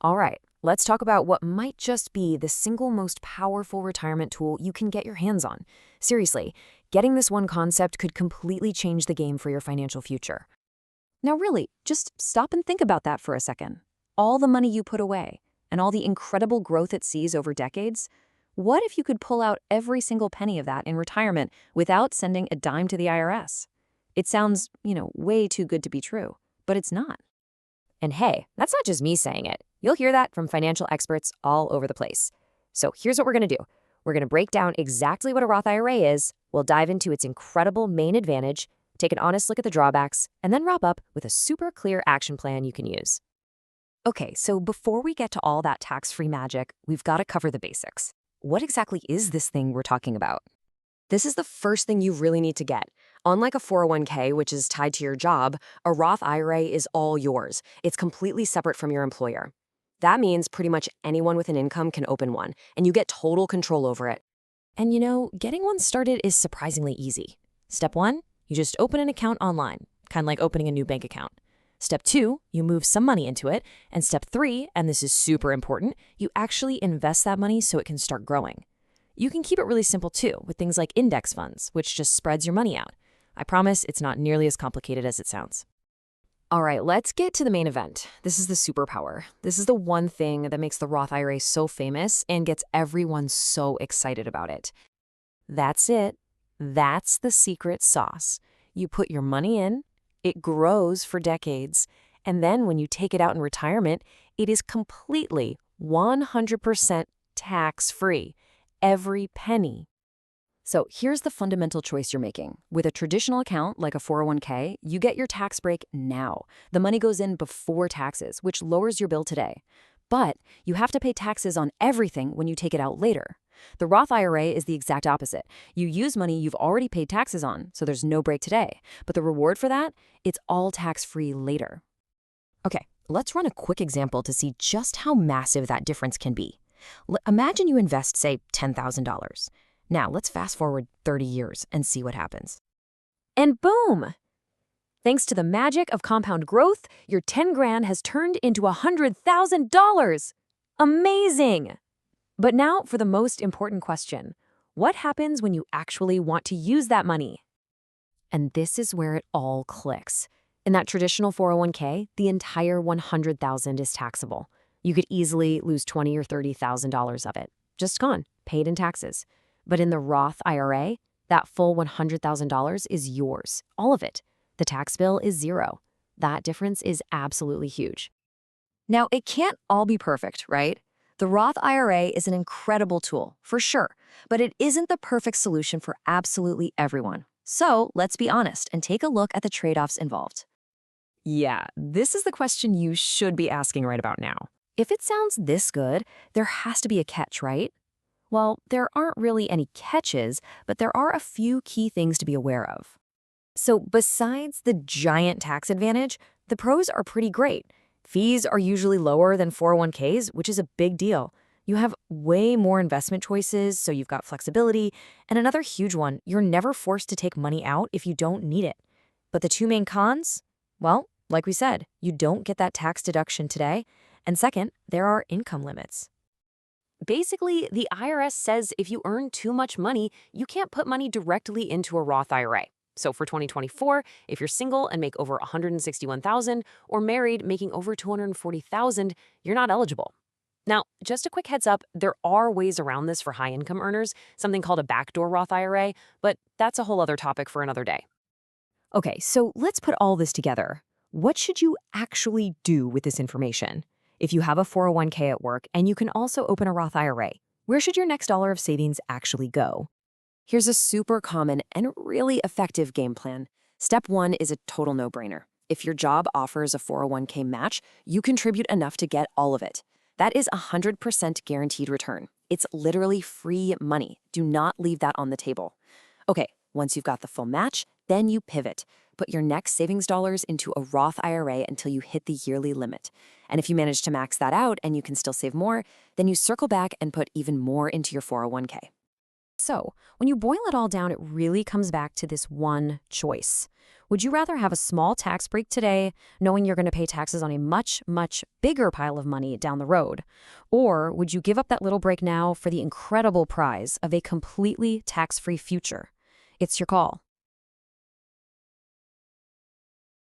All right, let's talk about what might just be the single most powerful retirement tool you can get your hands on. Seriously, getting this one concept could completely change the game for your financial future. Now, really, just stop and think about that for a second. All the money you put away and all the incredible growth it sees over decades, what if you could pull out every single penny of that in retirement without sending a dime to the IRS? It sounds, way too good to be true, but it's not. And hey, that's not just me saying it. You'll hear that from financial experts all over the place. So here's what we're going to do. We're going to break down exactly what a Roth IRA is. We'll dive into its incredible main advantage, take an honest look at the drawbacks, and then wrap up with a super clear action plan you can use. Okay, so before we get to all that tax-free magic, we've got to cover the basics. What exactly is this thing we're talking about? This is the first thing you really need to get. Unlike a 401k, which is tied to your job, a Roth IRA is all yours. It's completely separate from your employer. That means pretty much anyone with an income can open one, and you get total control over it. And getting one started is surprisingly easy. Step 1, you just open an account online, kind of like opening a new bank account. Step 2, you move some money into it. And step 3, and this is super important, you actually invest that money so it can start growing. You can keep it really simple too, with things like index funds, which just spreads your money out. I promise it's not nearly as complicated as it sounds. All right, let's get to the main event. This is the superpower. This is the one thing that makes the Roth IRA so famous and gets everyone so excited about it. That's it. That's the secret sauce. You put your money in, it grows for decades, and then when you take it out in retirement, it is completely 100% tax-free. Every penny. So here's the fundamental choice you're making. With a traditional account like a 401k, you get your tax break now. The money goes in before taxes, which lowers your bill today. But you have to pay taxes on everything when you take it out later. The Roth IRA is the exact opposite. You use money you've already paid taxes on, so there's no break today. But the reward for that, it's all tax-free later. Okay, let's run a quick example to see just how massive that difference can be. Imagine you invest, say, $10,000. Now, let's fast forward 30 years and see what happens. And boom! Thanks to the magic of compound growth, your 10 grand has turned into $100,000. Amazing! But now for the most important question. What happens when you actually want to use that money? And this is where it all clicks. In that traditional 401k, the entire $100,000 is taxable. You could easily lose $20,000 or $30,000 of it. Just gone, paid in taxes. But in the Roth IRA, that full $100,000 is yours, all of it. The tax bill is zero. That difference is absolutely huge. Now, it can't all be perfect, right? The Roth IRA is an incredible tool, for sure, but it isn't the perfect solution for absolutely everyone. So let's be honest and take a look at the trade-offs involved. Yeah, this is the question you should be asking right about now. If it sounds this good, there has to be a catch, right? Well, there aren't really any catches, but there are a few key things to be aware of. So besides the giant tax advantage, the pros are pretty great. Fees are usually lower than 401ks, which is a big deal. You have way more investment choices, so you've got flexibility. And another huge one, you're never forced to take money out if you don't need it. But the two main cons? Well, like we said, you don't get that tax deduction today. And second, there are income limits. Basically, the IRS says if you earn too much money, you can't put money directly into a Roth IRA. So for 2024, if you're single and make over $161,000 or married making over $240,000, you're not eligible. Now, just a quick heads up, there are ways around this for high-income earners, something called a backdoor Roth IRA, but that's a whole other topic for another day. Okay, so let's put all this together. What should you actually do with this information? If you have a 401k at work and you can also open a Roth IRA, where should your next dollar of savings actually go? Here's a super common and really effective game plan. Step 1 is a total no-brainer. If your job offers a 401k match, you contribute enough to get all of it. That is 100% guaranteed return. It's literally free money. Do not leave that on the table. Okay, once you've got the full match, then you pivot. Put your next savings dollars into a Roth IRA until you hit the yearly limit. And if you manage to max that out and you can still save more, then you circle back and put even more into your 401k. So, when you boil it all down, it really comes back to this one choice. Would you rather have a small tax break today, knowing you're going to pay taxes on a much, much bigger pile of money down the road? Or would you give up that little break now for the incredible prize of a completely tax-free future? It's your call.